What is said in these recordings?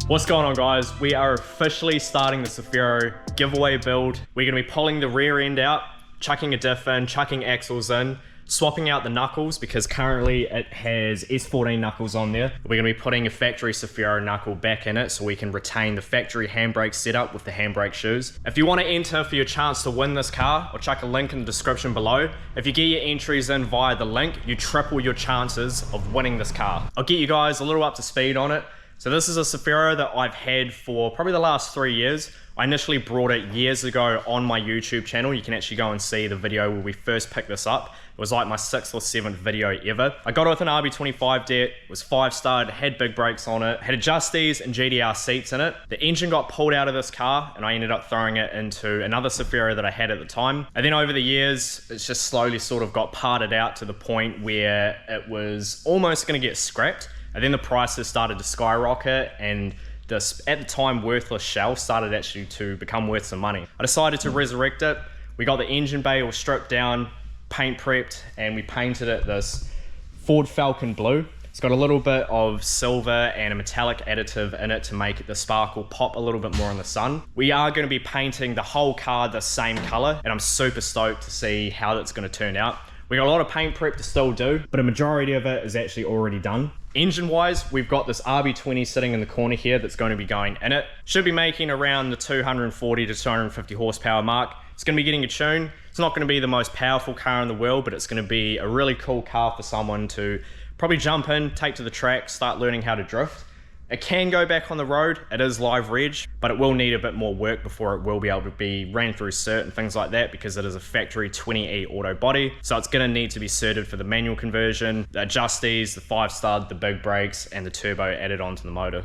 What's going on, guys? We are officially starting the Cefiro giveaway build. We're gonna be pulling the rear end out, chucking a diff in, chucking axles in, swapping out the knuckles because currently it has S14 knuckles on there. We're gonna be putting a factory Cefiro knuckle back in it so we can retain the factory handbrake setup with the handbrake shoes. If you wanna enter for your chance to win this car, I'll chuck a link in the description below. If you get your entries in via the link, you triple your chances of winning this car. I'll get you guys a little up to speed on it. So this is a Cefiro that I've had for probably the last 3 years. I initially brought it years ago on my YouTube channel. You can actually go and see the video where we first picked this up. It was like my 6th or 7th video ever. I got it with an RB25 det, was 5-star, had big brakes on it, had adjusties and GDR seats in it. The engine got pulled out of this car and I ended up throwing it into another Cefiro that I had at the time. And then over the years, it's just slowly sort of got parted out to the point where it was almost gonna get scrapped. And then the prices started to skyrocket and this, at the time, worthless shell started actually to become worth some money. I decided to resurrect it. We got the engine bay all stripped down, paint prepped, and we painted it this Ford Falcon blue. It's got a little bit of silver and a metallic additive in it to make the sparkle pop a little bit more in the sun. We are going to be painting the whole car the same color, and I'm super stoked to see how that's going to turn out. We got a lot of paint prep to still do, but a majority of it is actually already done. Engine wise, we've got this RB20 sitting in the corner here that's going to be going in it. Should be making around the 240 to 250 horsepower mark. It's going to be getting a tune. It's not going to be the most powerful car in the world, but it's going to be a really cool car for someone to probably jump in, take to the track, start learning how to drift. It can go back on the road, it is live reg, but it will need a bit more work before it will be able to be ran through cert and things like that because it is a factory 20E auto body. So it's gonna need to be certed for the manual conversion, the adjusties, the 5-star, the big brakes, and the turbo added onto the motor.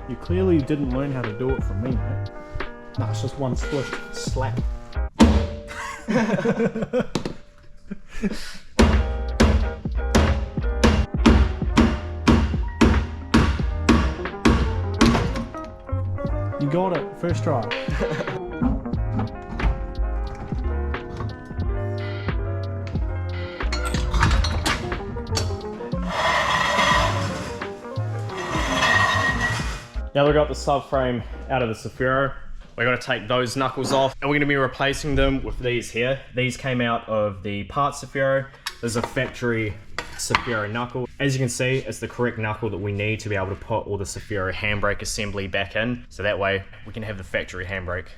You clearly didn't learn how to do it from me, mate. No, it's just one swish slap. You got it, first try. Now we've got the subframe out of the Cefiro. We're going to take those knuckles off and we're going to be replacing them with these here. These came out of the parts Cefiro. There's a factory Cefiro knuckle. As you can see, it's the correct knuckle that we need to be able to put all the Cefiro handbrake assembly back in. So that way we can have the factory handbrake.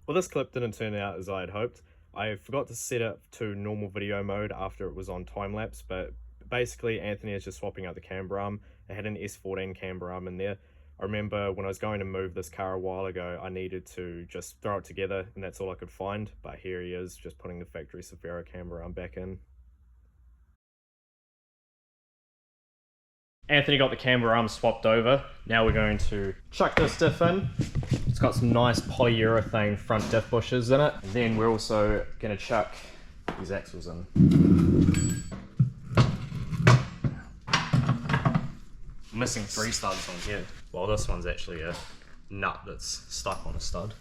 Well, this clip didn't turn out as I had hoped. I forgot to set it to normal video mode after it was on time-lapse, but basically Anthony is just swapping out the camber arm. It had an S14 camber arm in there. I remember when I was going to move this car a while ago, I needed to just throw it together and that's all I could find, but here he is, just putting the factory Cefiro camber arm back in. Anthony got the camber arm swapped over. Now we're going to chuck this diff in. It's got some nice polyurethane front diff bushes in it. And then we're also going to chuck these axles in. I'm missing 3 studs on here. Well, this one's actually a nut that's stuck on a stud.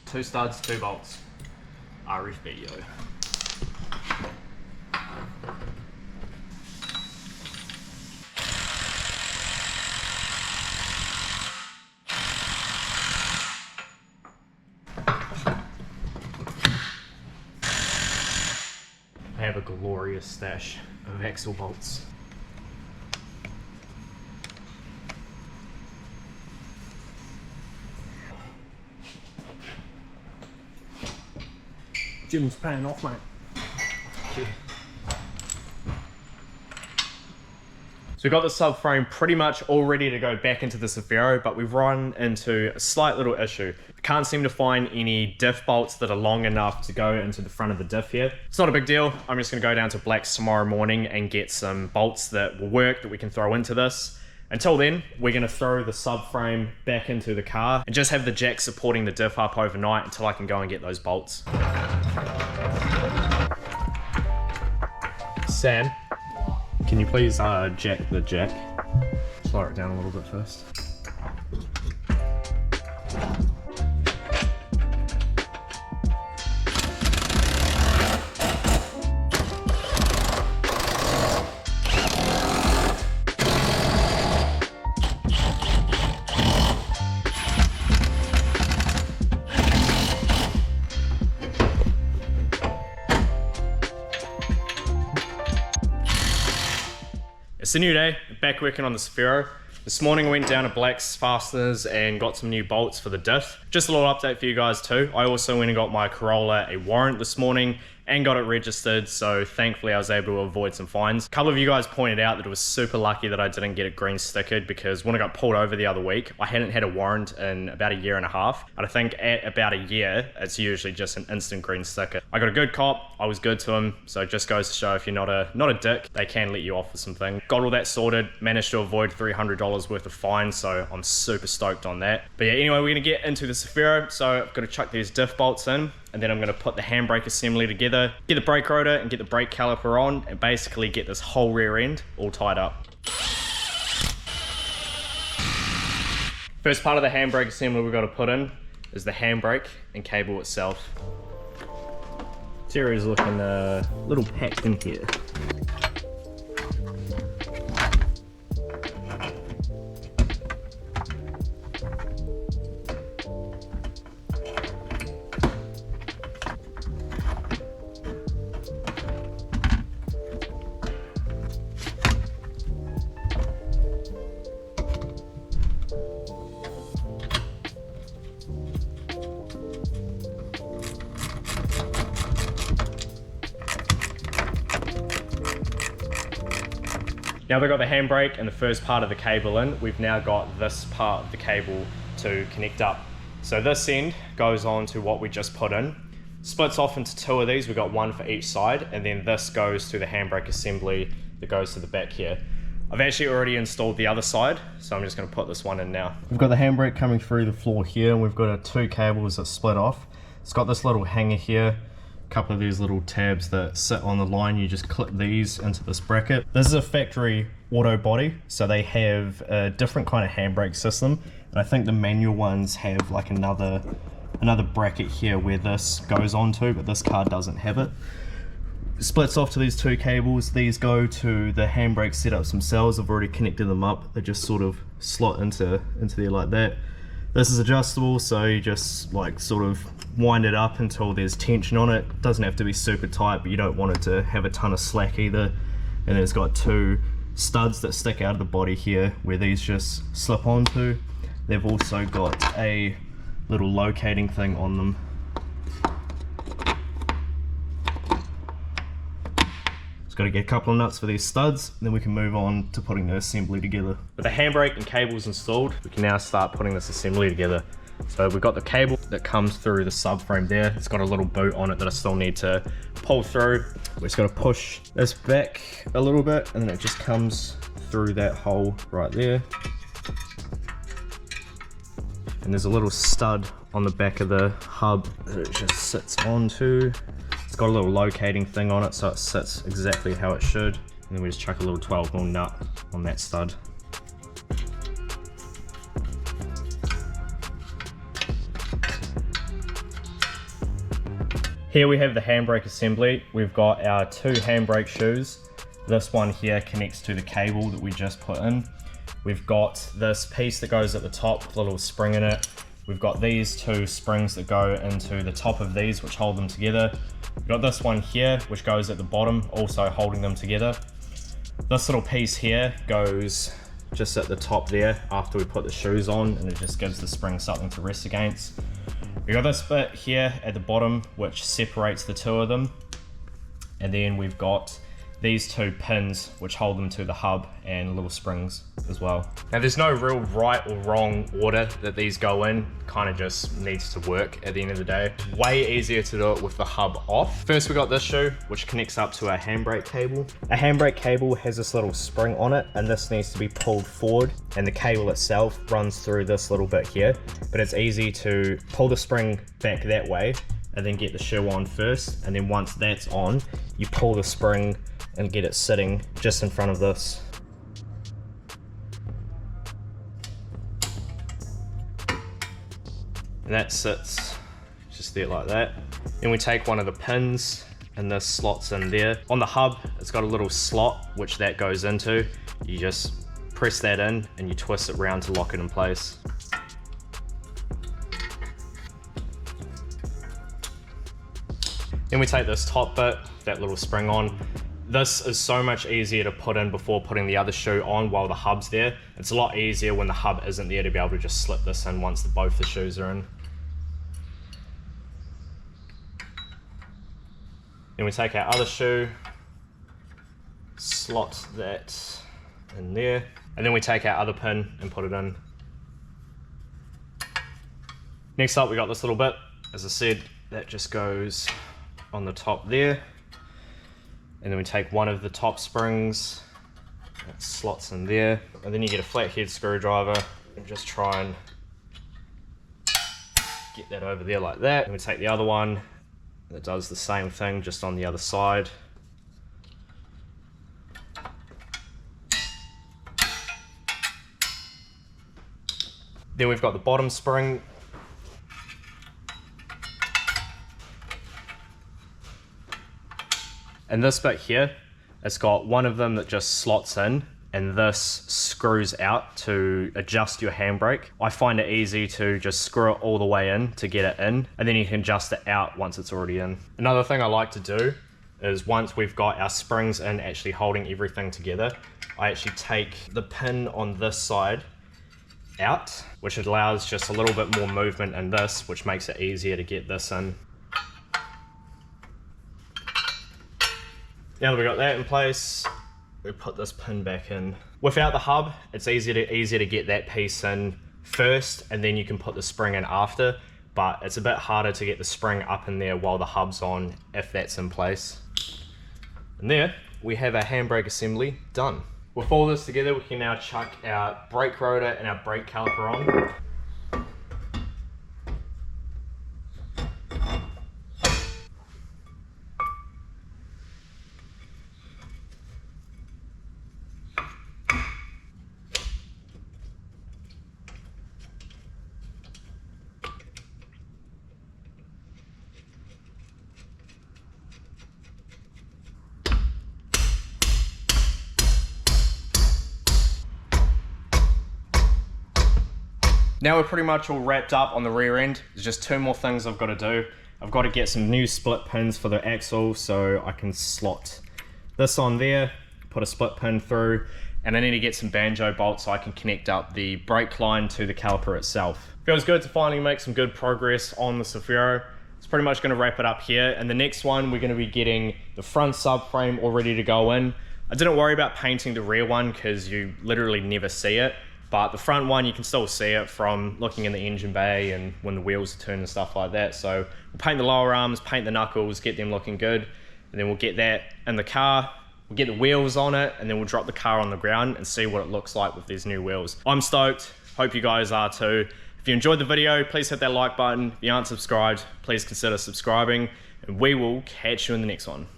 Two studs, 2 bolts, RFBO. I have a glorious stash of axle bolts. Jim's paying off, mate. So we've got the subframe pretty much all ready to go back into the Cefiro, but we've run into a slight little issue. I can't seem to find any diff bolts that are long enough to go into the front of the diff here. It's not a big deal. I'm just gonna go down to Black's tomorrow morning and get some bolts that will work that we can throw into this. Until then, we're gonna throw the subframe back into the car and just have the jack supporting the diff up overnight until I can go and get those bolts. Sam, can you please jack the jack? Slow it down a little bit first. It's a new day, back working on the Cefiro. This morning I went down to Black's Fasteners and got some new bolts for the diff. Just a little update for you guys too. I also went and got my Corolla a warrant this morning and got it registered, so thankfully I was able to avoid some fines. A couple of you guys pointed out that it was super lucky that I didn't get it green stickered, because when I got pulled over the other week, I hadn't had a warrant in about a year and a half. And I think at about a year, it's usually just an instant green sticker. I got a good cop, I was good to him, so it just goes to show if you're not a dick, they can let you off with some things. Got all that sorted, managed to avoid $300 worth of fines, so I'm super stoked on that. But yeah, anyway, we're gonna get into the Cefiro, so I've got to chuck these diff bolts in, and then I'm gonna put the handbrake assembly together, get the brake rotor and get the brake caliper on, and basically get this whole rear end all tied up. First part of the handbrake assembly we've got to put in is the handbrake and cable itself. Interior's looking a little packed in here. Now we've got the handbrake and the first part of the cable in, we've now got this part of the cable to connect up. So this end goes on to what we just put in. Splits off into two of these, we've got one for each side, and then this goes to the handbrake assembly that goes to the back here. I've actually already installed the other side, so I'm just going to put this one in now. We've got the handbrake coming through the floor here, and we've got two cables that split off. It's got this little hanger here, couple of these little tabs that sit on the line. You just clip these into this bracket. This is a factory auto body, so they have a different kind of handbrake system, and I think the manual ones have like another bracket here where this goes onto, but this car doesn't have it. It splits off to these two cables. These go to the handbrake setups themselves. I've already connected them up. They just sort of slot into there like that. This is adjustable, so you just like sort of wind it up until there's tension on it. It doesn't have to be super tight, but you don't want it to have a ton of slack either. And then it's got two studs that stick out of the body here where these just slip onto. They've also got a little locating thing on them. Just got to get a couple of nuts for these studs, and then we can move on to putting the assembly together. With the handbrake and cables installed, we can now start putting this assembly together. So we've got the cable that comes through the subframe there. It's got a little boot on it that I still need to pull through. We're just gonna push this back a little bit, and then it just comes through that hole right there. And there's a little stud on the back of the hub that it just sits onto. It's got a little locating thing on it, so it sits exactly how it should. And then we just chuck a little 12mm nut on that stud. Here we have the handbrake assembly. We've got our two handbrake shoes. This one here connects to the cable that we just put in. We've got this piece that goes at the top with a little spring in it. We've got these two springs that go into the top of these, which hold them together. We've got this one here, which goes at the bottom, also holding them together. This little piece here goes just at the top there after we put the shoes on, and it just gives the spring something to rest against. We got this bit here at the bottom which separates the two of them, and then we've got these two pins which hold them to the hub and little springs as well. Now there's no real right or wrong order that these go in, kind of just needs to work at the end of the day. Way easier to do it with the hub off. First we got this shoe which connects up to our handbrake cable. A handbrake cable has this little spring on it and this needs to be pulled forward, and the cable itself runs through this little bit here, but it's easy to pull the spring back that way and then get the shoe on first, and then once that's on you pull the spring and get it sitting just in front of this. And that sits just there like that. Then we take one of the pins and this slots in there. On the hub, it's got a little slot which that goes into. You just press that in and you twist it round to lock it in place. Then we take this top bit, that little spring on. This is so much easier to put in before putting the other shoe on while the hub's there. It's a lot easier when the hub isn't there to be able to just slip this in once both the shoes are in. Then we take our other shoe, slot that in there, and then we take our other pin and put it in. Next up we got this little bit, as I said, that just goes on the top there. And then we take one of the top springs, that slots in there, and then you get a flathead screwdriver and just try and get that over there like that. And we take the other one that does the same thing, just on the other side. Then we've got the bottom spring. And this bit here, it's got one of them that just slots in and this screws out to adjust your handbrake. I find it easy to just screw it all the way in to get it in, and then you can adjust it out once it's already in. Another thing I like to do is once we've got our springs in actually holding everything together, I actually take the pin on this side out, which allows just a little bit more movement in this, which makes it easier to get this in. Now that we got that in place, we put this pin back in. Without the hub, it's easier to get that piece in first, and then you can put the spring in after, but it's a bit harder to get the spring up in there while the hub's on if that's in place. And there, we have our handbrake assembly done. With all this together, we can now chuck our brake rotor and our brake caliper on. Now we're pretty much all wrapped up on the rear end. There's just two more things I've got to do. I've got to get some new split pins for the axle so I can slot this on there, put a split pin through, and I need to get some banjo bolts so I can connect up the brake line to the caliper itself. Feels good to finally make some good progress on the Cefiro. It's pretty much going to wrap it up here, and the next one we're going to be getting the front subframe all ready to go in. I didn't worry about painting the rear one because you literally never see it. But the front one, you can still see it from looking in the engine bay and when the wheels are turned and stuff like that. So we'll paint the lower arms, paint the knuckles, get them looking good. And then we'll get that in the car, we'll get the wheels on it, and then we'll drop the car on the ground and see what it looks like with these new wheels. I'm stoked, hope you guys are too. If you enjoyed the video, please hit that like button. If you aren't subscribed, please consider subscribing. And we will catch you in the next one.